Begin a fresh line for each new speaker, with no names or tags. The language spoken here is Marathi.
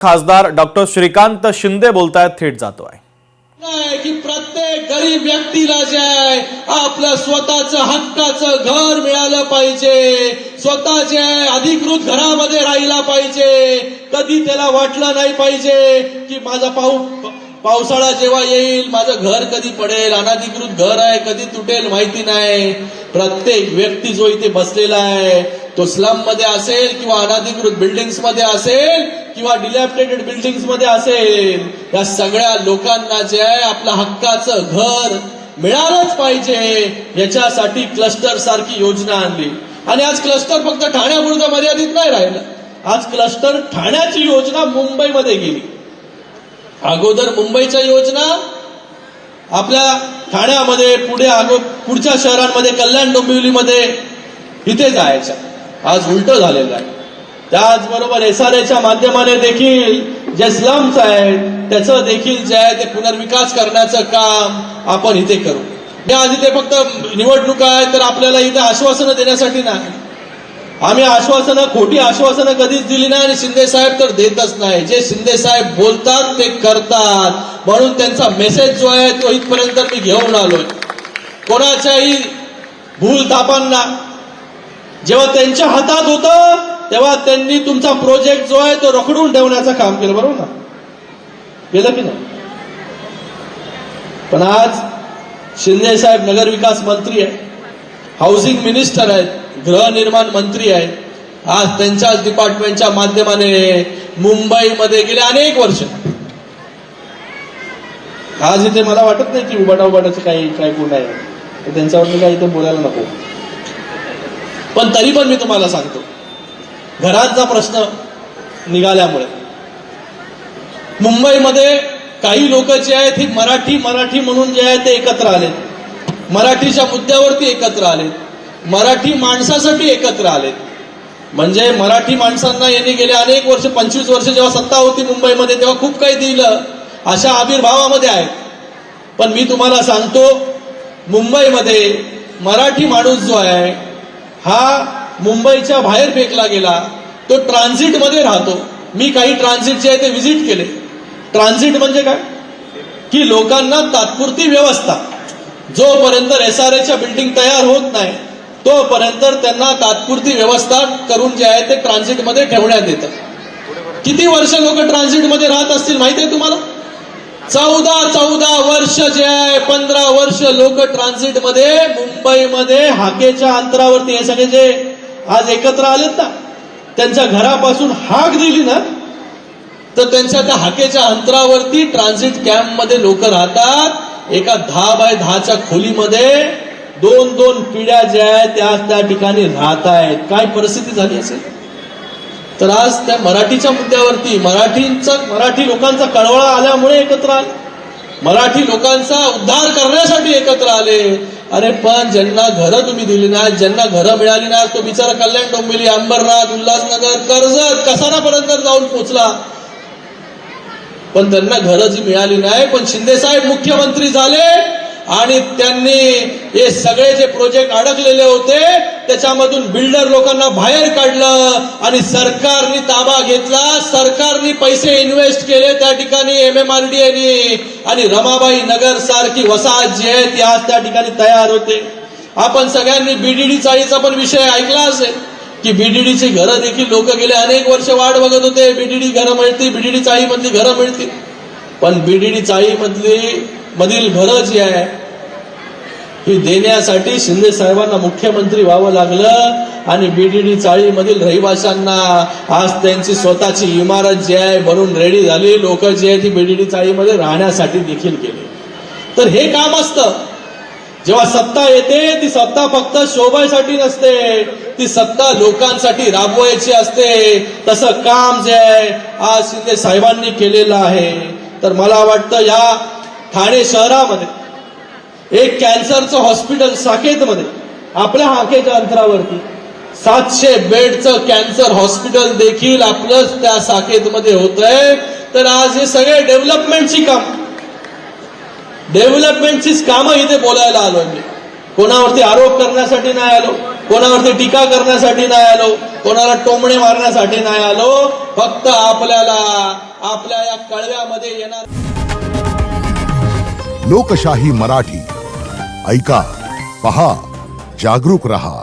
खासदार डॉक्टर श्रीकांत शिंदे बोलतायत, थेट जातोय
की प्रत्येक गरीब व्यक्तीला जे आहे आपलं स्वतःचं हक्काचं घर मिळालं पाहिजे, स्वतः जे आहे अधिकृत घरामध्ये राहिला पाहिजे. कधी त्याला वाटलं नाही पाहिजे की माझा पावसाळा जेव्हा येईल माझं घर कधी पडेल, अनधिकृत घर आहे कधी तुटेल माहिती नाही. प्रत्येक व्यक्ती जो इथे बसलेला आहे तो स्लम मध्ये असेल किंवा अनधिकृत बिल्डिंग्स मध्ये असेल किंवा डिलॅपिडेटेड बिल्डिंग्स मध्ये असेल, या सगळ्या लोकांना जे आहे आपलं हक्काचं घर मिळालंच पाहिजे. याच्यासाठी क्लस्टर सारखी योजना आणली आणि आज क्लस्टर फक्त ठाण्यापुरतं मर्यादित नाही राहिलं. आज क्लस्टर ठाण्याची योजना मुंबईमध्ये गेली. अगोदर मुंबईच्या योजना आपल्या ठाण्यामध्ये पुढच्या शहरांमध्ये कल्याण डोंबिवलीमध्ये इथे जायच्या. आज उलट झालेलं आहे. त्याचबरोबर SRAच्या माध्यमाने देखील जे स्लम्स आहेत त्याचं देखील जे आहे ते पुनर्विकास करण्याचं काम आपण इथे करू. आज इथे फक्त निवडणुका आहेत तर आपल्याला इथे आश्वासनं देण्यासाठी नाही. आम्ही खोटी आश्वासनं कधीच दिली नाही आणि शिंदे साहेब तर देतच नाही. जे शिंदे साहेब बोलतात ते करतात, म्हणून त्यांचा मेसेज जो आहे तो इथपर्यंत मी घेऊन आलोय. कोणाच्याही भूलथापांना जेव्हा त्यांच्या हातात होतं तेव्हा त्यांनी तुमचा प्रोजेक्ट जो आहे तो रखडून ठेवण्याचं काम केलं, बरोबर ना? केलं की नाही? पण आज शिंदे साहेब नगरविकास मंत्री आहेत, हाऊसिंग मिनिस्टर आहेत, गृहनिर्माण मंत्री आहेत. आज त्यांच्याच डिपार्टमेंटच्या माध्यमाने मुंबईमध्ये गेले अनेक वर्ष. आज इथे मला वाटत नाही की उबाटाचं काही गुण आहे, त्यांच्यावर मी काही इथे बोलायला नको. पण तरी पण मी तुम्हाला सांगतो, घरांचा प्रश्न निघाल्यामुळे मुंबईमध्ये काही लोक जे आहेत ही मराठी म्हणून जे आहे ते एकत्र आलेत, मराठीच्या मुद्द्यावरती एकत्र आलेत, मराठी माणसासाठी एकत्र आलेत. म्हणजे मराठी माणसांना यांनी गेले अनेक वर्ष 25 वर्ष जेव्हा सत्ता होती मुंबईमध्ये तेव्हा खूप काही दिलं, अशा आविर्भावामध्ये आहेत. पण मी तुम्हाला सांगतो, मुंबईमध्ये मराठी माणूस जो आहे हा मुंबईच्या बाहेर फेकला गेला. तो ट्रान्झिटमध्ये राहतो. मी काही ट्रान्झिटचे आहे ते व्हिजिट केले. ट्रान्झिट म्हणजे काय की लोकांना तात्पुरती व्यवस्था, जोपर्यंत SRAच्या बिल्डिंग तयार होत नाही तोपर्यंत त्यांना तात्पुरती व्यवस्था करून जे आहे ते ट्रान्झिटमध्ये ठेवण्यात येतं. किती वर्ष लोक ट्रान्झिटमध्ये राहत असतील माहिती आहे तुम्हाला? 14 वर्ष जे आहे, 15 वर्ष लोक ट्रान्झिटमध्ये मुंबईमध्ये हाकेच्या अंतरावरती. हे सगळे जे आज एकत्र आलेत ना, त्यांच्या घरापासून हाक दिली ना तर त्यांच्या त्या हाकेच्या अंतरावरती ट्रान्झिट कॅम्पमध्ये लोक राहतात. एका 10 बाय 10च्या खोलीमध्ये 2-2 पिढ्या ज्या आहेत त्या ठिकाणी राहत आहेत. काय परिस्थिती झाली असेल? तर आज त्या मराठीच्या मुद्द्यावरती मराठी लोकांचा कळवळा आल्यामुळे एकत्र आले, मराठी लोकांचा उद्धार करण्यासाठी एकत्र आले. अरे पण ज्यांना घरं तुम्ही दिली नाहीत, ज्यांना घरं मिळाली नाही, तो बिचारा कल्याण डोंबिवली, अंबरनाथ, उल्हासनगर, कर्जत, कसारापर्यंत जाऊन पोचला. पण त्यांना घरं जी मिळाली नाही. पण शिंदे साहेब मुख्यमंत्री झाले आणि त्यांनी हे सगळे जे प्रोजेक्ट अडकलेले होते त्याच्यामधून बिल्डर लोकांना बाहेर काढलं आणि सरकारने ताबा घेतला. सरकारने पैसे इन्व्हेस्ट केले त्या ठिकाणी MMRDA आणि रमाबाई नगर सारखी वसाहत जी आहे ती आज त्या ठिकाणी तयार होते. आपण सगळ्यांनी BDD चाळीचा पण विषय ऐकला असेल की BDDची घरं देखील लोक गेले अनेक वर्ष वाट बघत होते. BDD घरं मिळतील, BDD चाळी मधली घरं मिळतील. पण BDD चाळी मधील घरं जी आहे ही देण्यासाठी शिंदे साहेबांना मुख्यमंत्री व्हावं लागलं आणि BDD चाळी मधील रहिवाशांना आज त्यांची स्वतःची इमारत जी आहे बनून रेडी झाली. लोक जी आहे ती BDD चाळीमध्ये राहण्यासाठी देखील गेले. तर हे काम असतं. जेव्हा सत्ता येते ती सत्ता फक्त शोभासाठी नसते, ती सत्ता लोकांसाठी राबवायची असते. तसं काम जे आहे आज शिंदे साहेबांनी केलेलं आहे. तर मला वाटतं या ठाणे शहरामध्ये एक कॅन्सरचं हॉस्पिटल साकेतमध्ये आपल्या हाकेच्या अंतरावरती 700 बेडचं कॅन्सर हॉस्पिटल देखील आपलंच त्या साकेतमध्ये होतंय. तर आज हे सगळे डेव्हलपमेंटचीच कामं इथे बोलायला आलो मी. कोणावरती आरोप करण्यासाठी नाही आलो, कोणावरती टीका करण्यासाठी नाही आलो, कोणाला टोमणे मारण्यासाठी नाही आलो. फक्त आपल्याला आपल्या या कळव्यामध्ये येणार.
लोकशाही मराठी ऐका, पहा, जागरूक रहा.